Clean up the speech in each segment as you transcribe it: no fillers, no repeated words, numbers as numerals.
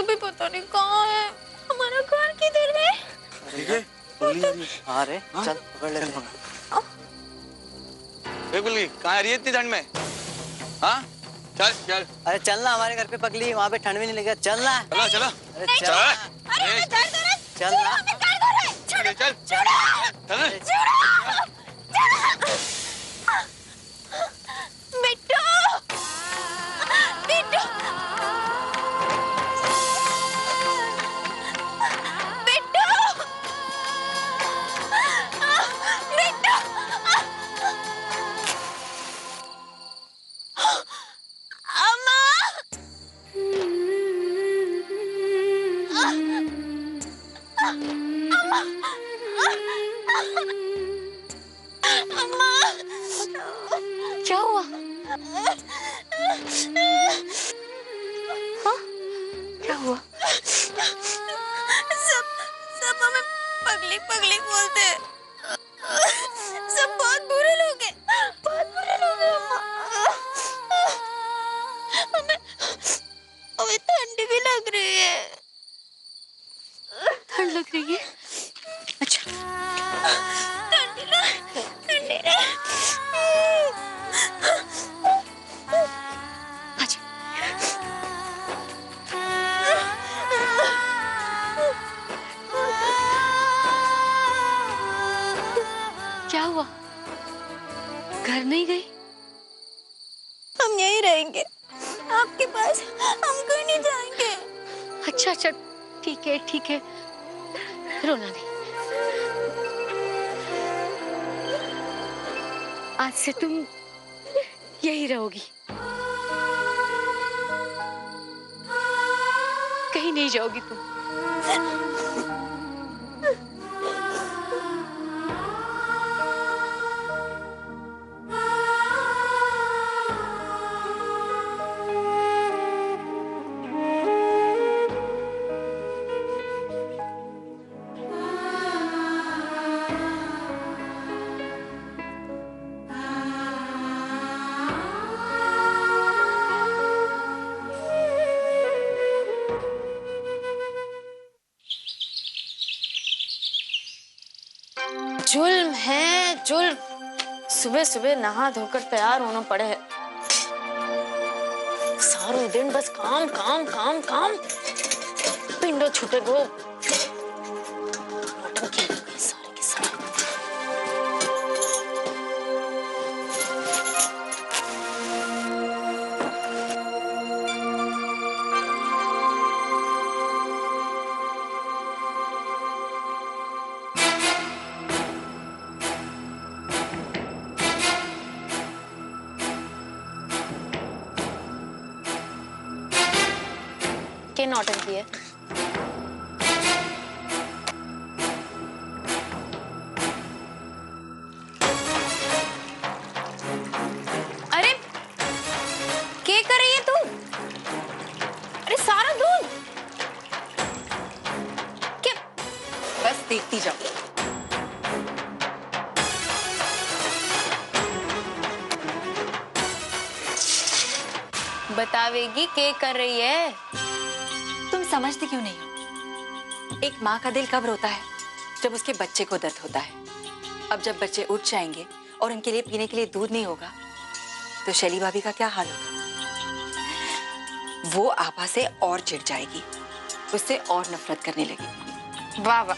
बिट्टू भी पता नहीं कहाँ है। हमारा घर किधर है? ठीक है हाँ रे चल पकड़ ले। बिल्कुल कहाँ आ रही है इतनी ठंड में? हाँ चल चल। अरे चलना हमारे घर पे पगली, वहाँ पे ठंड भी नहीं लगेगा। चलना चलो चलो। अरे चल चलना चल चल बिट्टू बिट्टू बिट्टू बिट्टू अम्मा अम्मा क्या हुआ? हाँ? क्या हुआ? सब हमें पगली पगली बोलते हैं। सब बहुत बुरे लोग हैं, बहुत बुरे लोग हैं अम्मा। हमें ठंड भी लग रही है। ठंड लग रही है? अच्छा ठंडी ना क्या हुआ? घर नहीं गई? हम यहीं रहेंगे आपके पास, हम कहीं नहीं जाएंगे। अच्छा अच्छा ठीक है रोना नहीं। आज से तुम यही रहोगी, कहीं नहीं जाओगी तुम। जुल्म है जुल्म, सुबह सुबह नहा धोकर तैयार होना पड़े है। सारा दिन बस काम काम काम काम, पिंडो छूटे गो नौटंकी हो गई सारे के सारे। क्या नौटंकी है? अरे क्या कर रही है तू? अरे सारा दूध क्या? बस देखती जाओ। बतावेगी क्या कर रही है? तुम समझती क्यों नहीं हो? एक माँ का दिल कब रोता है? जब उसके बच्चे को दर्द होता है। अब जब बच्चे उठ जाएंगे और उनके लिए पीने के लिए दूध नहीं होगा तो शैली भाभी का क्या हाल होगा? वो आपा से और चिढ़ जाएगी, उससे और नफरत करने लगेगी। वाह वाह।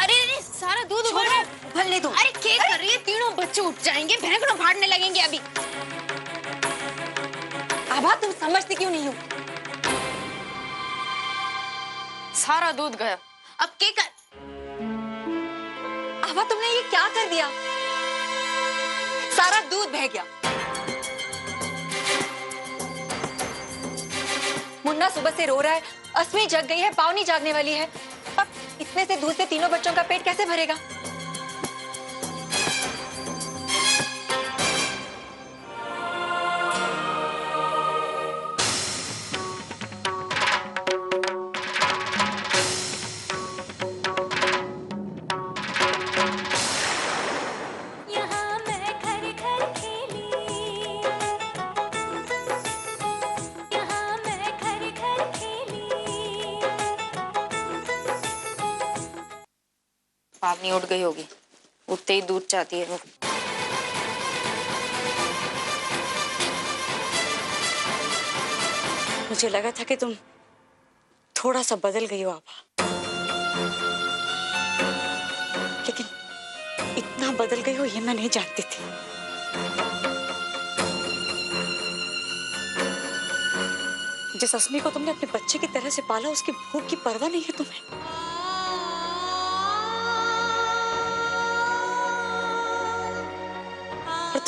अरे अरे सारा दूध उबल रहा है, उबलने दो। अरे क्या कर रही है? तीनों बच्चे उठ जाएंगे, भैंकड़ों फाड़ने लगेंगे अभी। आभा तुम समझती क्यों नहीं हो? सारा दूध गया, अब क्या कर? आभा तुमने ये क्या कर दिया? सारा दूध बह गया। मुन्ना सुबह से रो रहा है, अस्मी जग गई है, पावनी जागने वाली है। अब इतने से दूध से तीनों बच्चों का पेट कैसे भरेगा? पावनी उठ गई होगी, उठते ही दूध चाहती है वो। मुझे लगा था कि तुम थोड़ा सा बदल गई हो आभा, लेकिन इतना बदल गई हो ये मैं नहीं जानती थी। जिस अस्मी को तुमने अपने बच्चे की तरह से पाला, उसकी भूख की परवाह नहीं है तुम्हें। और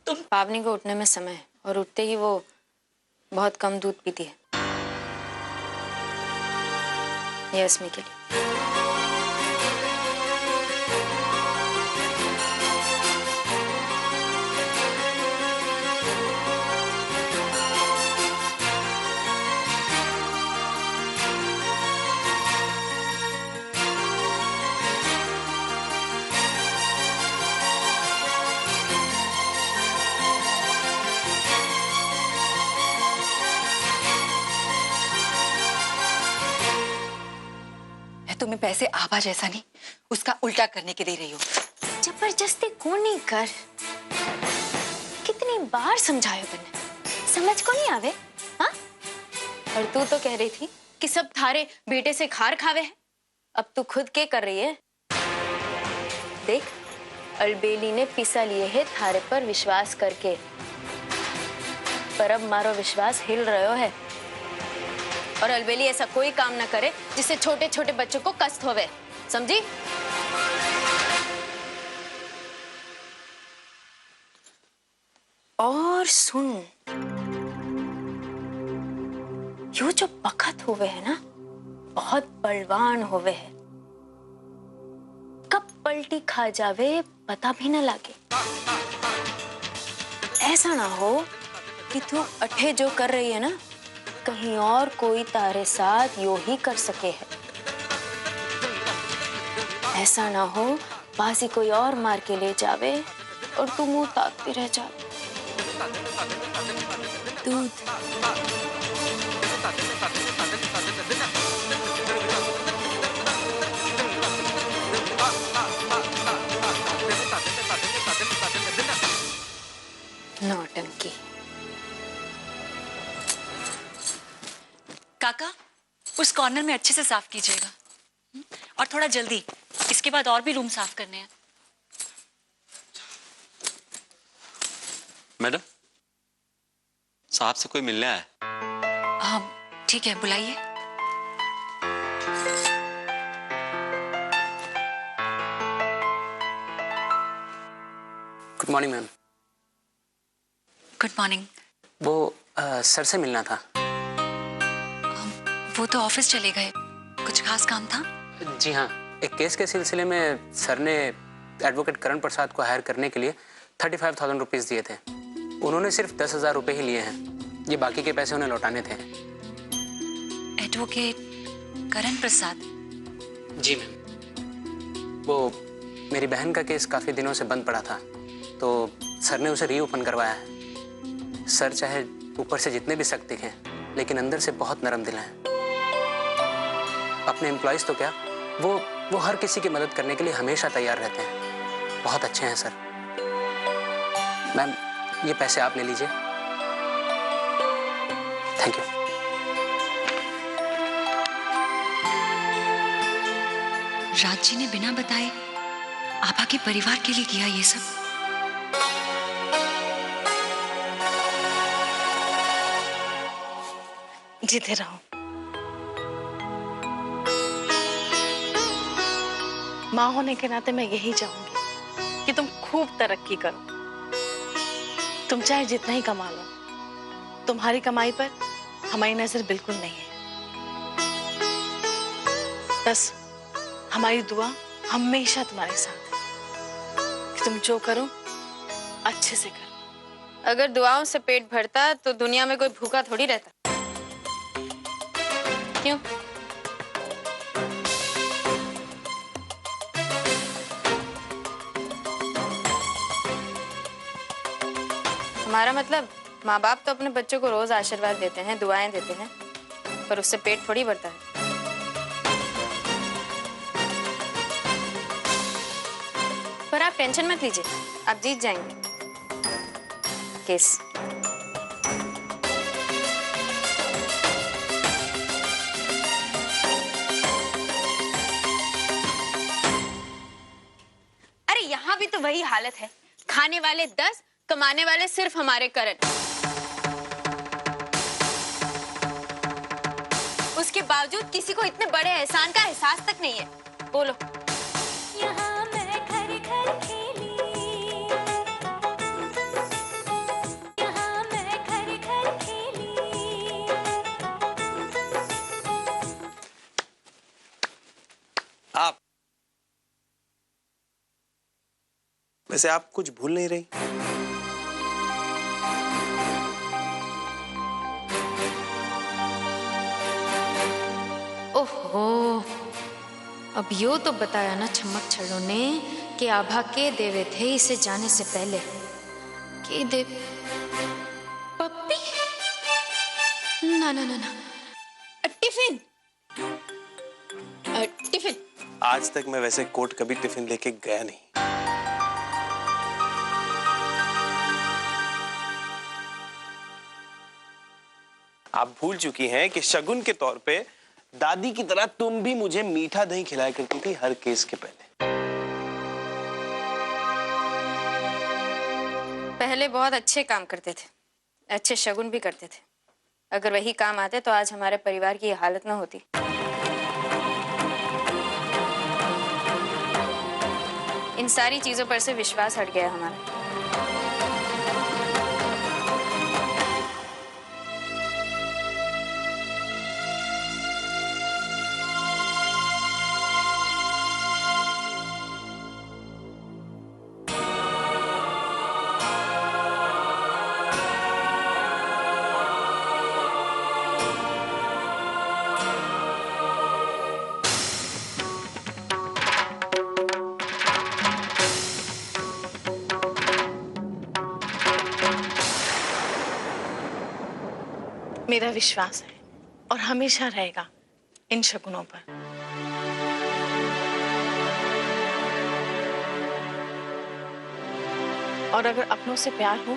तुम पावनी को उठने में समय है और उठते ही वो बहुत कम दूध पीती है। ये अस्मी के लिए। तुम्हें पैसे आभा जैसा नहीं, उसका उल्टा करने के दे रही हो। जबरदस्ती कौन नहीं कर, कितनी बार समझाया तूने, समझ को नहीं आवे। हाँ, और तू तो कह रही थी कि सब थारे बेटे से खार खावे है, अब तू खुद क्या कर रही है? देख, अलबेली ने पिसा लिए है थारे पर विश्वास करके, पर अब मारो विश्वास हिल रहो है। और अलबेली ऐसा कोई काम ना करे जिससे छोटे छोटे बच्चों को कष्ट होवे, समझी? और सुन, यो जो बखत होवे है ना, बहुत बलवान होवे है, कब पलटी खा जावे पता भी ना लगे। ऐसा ना हो कि तू अठे जो कर रही है ना, कहीं और कोई तारे साथ यो ही कर सके है। ऐसा ना हो बाजी कोई और मार के ले जावे और तू मुंह ताकती रह जावे। दूध नौटंकी। काका, उस कॉर्नर में अच्छे से साफ कीजिएगा, और थोड़ा जल्दी, इसके बाद और भी रूम साफ करने हैं। मैडम, साहब से कोई मिलने आया है। हाँ ठीक है, बुलाइए। Good morning ma'am. Good morning. वो सर से मिलना था। वो तो ऑफिस चले गए, कुछ खास काम था? जी हाँ, एक केस के सिलसिले में सर ने एडवोकेट करण प्रसाद को हायर करने के लिए 35,000 रुपीज़ दिए थे। उन्होंने सिर्फ 10,000 रुपये ही लिए हैं। ये बाकी के पैसे उन्हें लौटाने थे। एडवोकेट करण प्रसाद? जी मैम, वो मेरी बहन का केस काफ़ी दिनों से बंद पड़ा था, तो सर ने उसे रीओपन करवाया है। सर चाहे ऊपर से जितने भी सख्त दिखें, लेकिन अंदर से बहुत नरम दिल हैं। अपने एम्प्लॉयज़ तो क्या, वो हर किसी की मदद करने के लिए हमेशा तैयार रहते हैं। बहुत अच्छे हैं सर। मैम, ये पैसे आप ले लीजिए। Thank you. राज जी ने बिना बताए आभा के परिवार के लिए किया ये सब? जीते रहो। माँ होने के नाते मैं यही चाहूंगी कि तुम खूब तरक्की करो। तुम चाहे जितना ही कमा लो, तुम्हारी कमाई पर हमारी नजर बिल्कुल नहीं है। बस हमारी दुआ हमेशा तुम्हारे साथ है कि तुम जो करो अच्छे से करो। अगर दुआओं से पेट भरता तो दुनिया में कोई भूखा थोड़ी रहता। क्यों? हमारा मतलब माँ बाप तो अपने बच्चों को रोज आशीर्वाद देते हैं, दुआएं देते हैं, पर उससे पेट थोड़ी भरता है। पर आप टेंशन मत लीजिए, आप जीत जाएंगे केस। अरे यहाँ भी तो वही हालत है, खाने वाले 10, कमाने वाले सिर्फ हमारे करण। उसके बावजूद किसी को इतने बड़े एहसान का एहसास तक नहीं है। बोलो। यहाँ मैं घर घर खेली, यहाँ मैं घर घर खेली। आप वैसे आप कुछ भूल नहीं रही? ओहो, अब यो तो बताया ना छमक छड़ों ने कि आभा के देवे थे इसे जाने से पहले। के दे पप्पी? ना ना ना ना, टिफिन। टिफिन। आज तक मैं वैसे कोर्ट कभी टिफिन लेके गया नहीं। आप भूल चुकी हैं कि शगुन के तौर पे दादी की तरह तुम भी मुझे मीठा दही खिलाया करती थी हर केस के पहले। पहले बहुत अच्छे काम करते थे, अच्छे शगुन भी करते थे। अगर वही काम आते तो आज हमारे परिवार की हालत ना होती। इन सारी चीजों पर से विश्वास हट गया हमारा। मेरा विश्वास है और हमेशा रहेगा इन शगुनों पर। और अगर अपनों से प्यार हो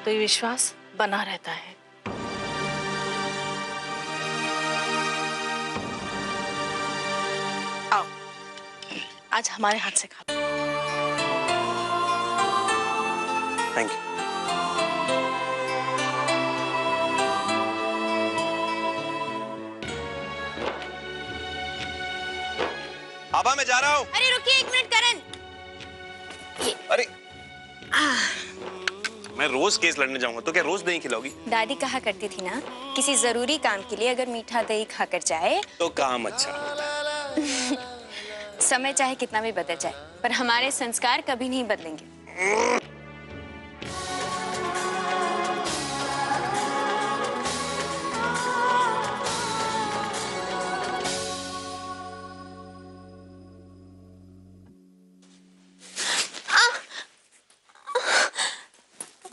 तो ये विश्वास बना रहता है। आओ, आज हमारे हाथ से खा लो। Thank you. आबा मैं जा रहा हूँ। अरे रुकिए 1 मिनट करण। अरे मैं रोज केस लड़ने जाऊंगा तो क्या रोज दही खिलाओगी? दादी कहा करती थी ना, किसी जरूरी काम के लिए अगर मीठा दही खाकर जाए तो काम अच्छा होता है। समय चाहे कितना भी बदल जाए, पर हमारे संस्कार कभी नहीं बदलेंगे।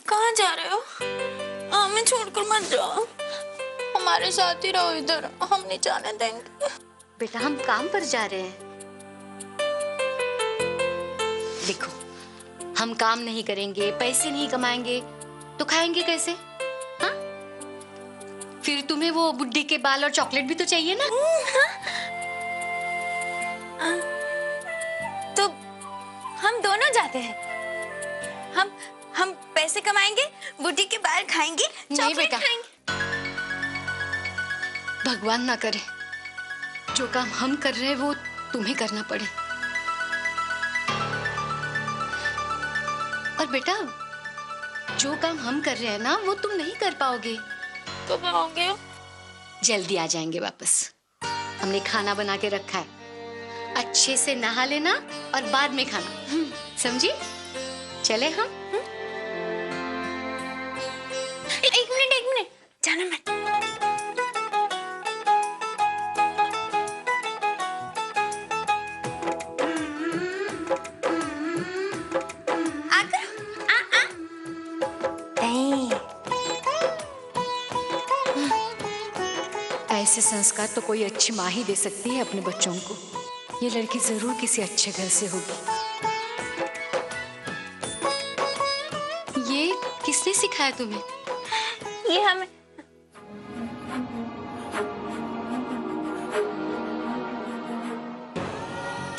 कहाँ जा रहे हो? हमें छोड़कर मत जाओ, हमारे साथ ही रहो इधर, हम नहीं जाने देंगे। बेटा हम काम पर जा रहे हैं। देखो हम काम नहीं करेंगे, पैसे नहीं कमाएंगे तो खाएंगे कैसे? हाँ? फिर तुम्हें वो बुड्ढी के बाल और चॉकलेट भी तो चाहिए ना? तो हम दोनों जाते हैं। हम पैसे कमाएंगे, बुड्ढी के बाल खाएंगे, नहीं बेटा, खाएंगे। भगवान ना करे जो काम हम कर रहे हैं वो तुम्हें करना पड़े। और बेटा जो काम हम कर रहे हैं ना वो तुम नहीं कर पाओगे। कब आओगे? जल्दी आ जाएंगे वापस। हमने खाना बना के रखा है, अच्छे से नहा लेना और बाद में खाना, समझी? चले हम? एक मिनट जाना मत। ऐसे संस्कार तो कोई अच्छी माँ ही दे सकती है अपने बच्चों को। ये लड़की जरूर किसी अच्छे घर से होगी। ये किसने सिखाया तुम्हें? ये हमें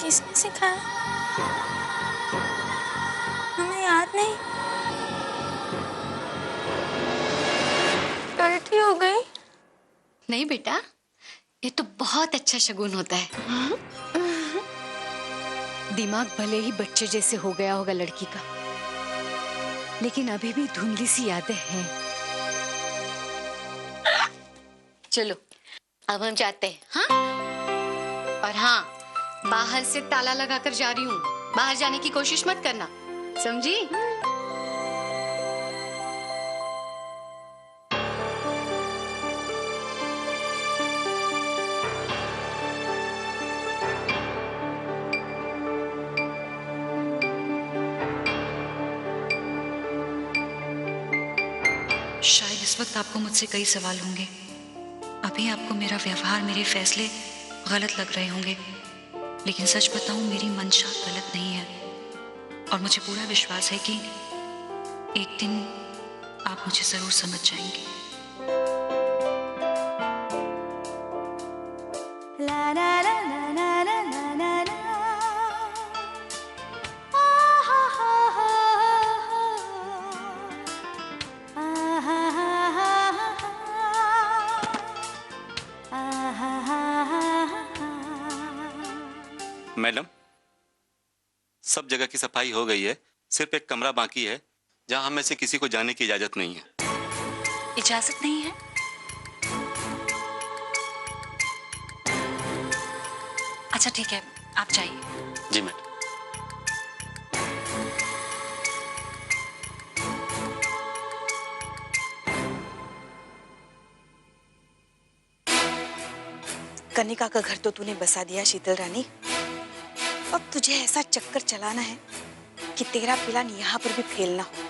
किसने सिखाया? हमें याद नहीं। गलती हो गई। नहीं बेटा, ये तो बहुत अच्छा शगुन होता है। दिमाग भले ही बच्चे जैसे हो गया होगा लड़की का, लेकिन अभी भी धुंधली सी यादें हैं। चलो अब हम जाते हैं। हाँ, और हाँ, बाहर से ताला लगाकर जा रही हूँ। बाहर जाने की कोशिश मत करना, समझी? शायद इस वक्त आपको मुझसे कई सवाल होंगे। अभी आपको मेरा व्यवहार, मेरे फैसले गलत लग रहे होंगे, लेकिन सच बताऊं, मेरी मंशा गलत नहीं है और मुझे पूरा विश्वास है कि एक दिन आप मुझे जरूर समझ जाएंगे। मैडम, सब जगह की सफाई हो गई है, सिर्फ एक कमरा बाकी है जहां हम में से किसी को जाने की इजाजत नहीं है। इजाजत नहीं है? अच्छा ठीक है, आप जाइए। जी मैडम। कनिका का घर तो तूने बसा दिया शीतल रानी। अब तुझे ऐसा चक्कर चलाना है कि तेरा प्लान यहाँ पर भी फेल ना हो।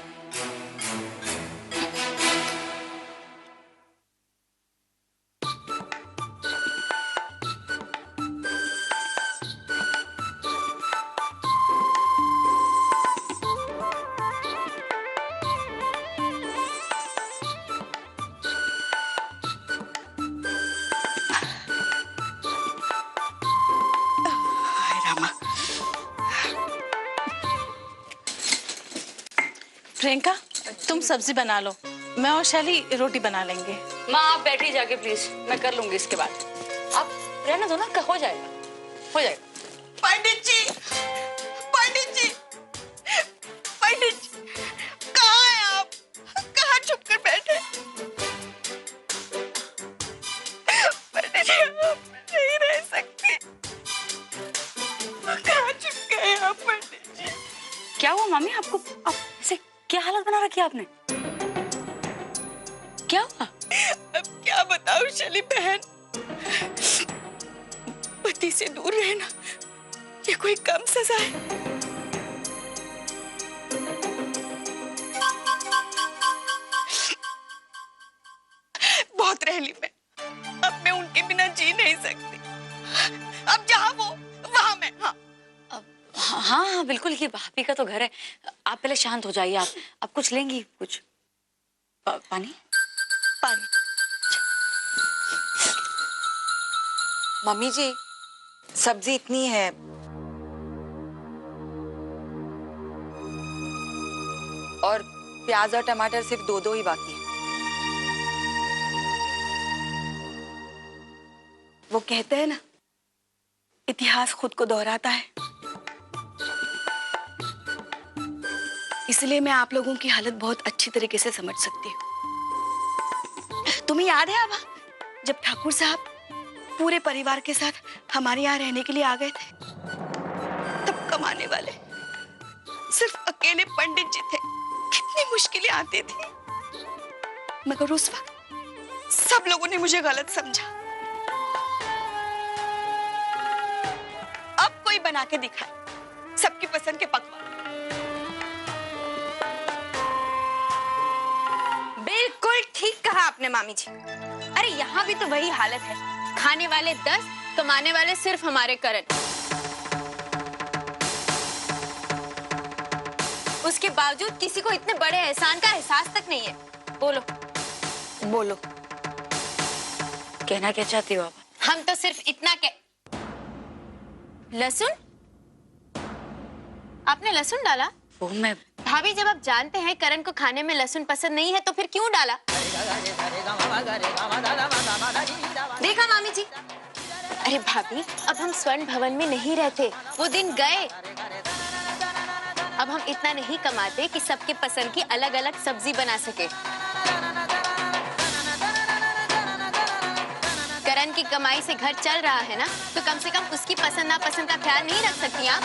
प्रियंका, तुम सब्जी बना लो, मैं और शैली रोटी बना लेंगे। माँ आप बैठी जाके प्लीज, मैं कर लूंगी इसके बाद। आप रहना दो ना, हो जाएगा, हो जाएगा। पंडित जी, पंडित जी, पंडित जी, कहाँ हैं आप? कहाँ छुप कर बैठे? पंडित जी, आप नहीं रह सकते। कहाँ छुप गए आप पंडित जी? क्या हुआ मामी आपको? आप ऐसे क्या हालत बना रखी है आपने? क्या हुआ? अब क्या बताऊं शैली बहन, पति से दूर रहना ये कोई कम सजा है? बहुत रह ली मैं, अब मैं उनके बिना जी नहीं सकती। अब जहां वो वहां मैं। हाँ हाँ हाँ बिल्कुल, ये भाभी का तो घर है। आप पहले शांत हो जाइए। आप कुछ लेंगी? कुछ पानी? पानी। मम्मी जी, सब्जी इतनी है। और प्याज और टमाटर सिर्फ दो ही बाकी है। वो कहते हैं ना, इतिहास खुद को दोहराता है। इसलिए मैं आप लोगों की हालत बहुत अच्छी तरीके से समझ सकती हूँ। तुम्हें याद है आभा, जब ठाकुर साहब पूरे परिवार के साथ हमारे यहाँ रहने के लिए आ गए थे, तब कमाने वाले सिर्फ अकेले पंडित जी थे। कितनी मुश्किलें आती थी, मगर उस वक्त सब लोगों ने मुझे गलत समझा। अब कोई बना के दिखाए सबकी पसंद के पकवान। बिल्कुल ठीक कहा आपने मामी जी। अरे यहाँ भी तो वही हालत है। खाने वाले 10, कमाने वाले सिर्फ हमारे करण। उसके बावजूद किसी को इतने बड़े एहसान का एहसास तक नहीं है। बोलो बोलो, कहना क्या चाहती हो आप? हम तो सिर्फ इतना लहसुन? आपने लहसुन डाला? वो मैं भाभी, जब आप जानते हैं करण को खाने में लहसुन पसंद नहीं है तो फिर क्यों डाला? देखा मामी जी? अरे भाभी, अब हम स्वर्ण भवन में नहीं रहते, वो दिन गए। अब हम इतना नहीं कमाते कि सबके पसंद की अलग अलग सब्जी बना सके। करण की कमाई से घर चल रहा है ना, तो कम से कम उसकी पसंद नापसंद का ख्याल नहीं रख सकती आप?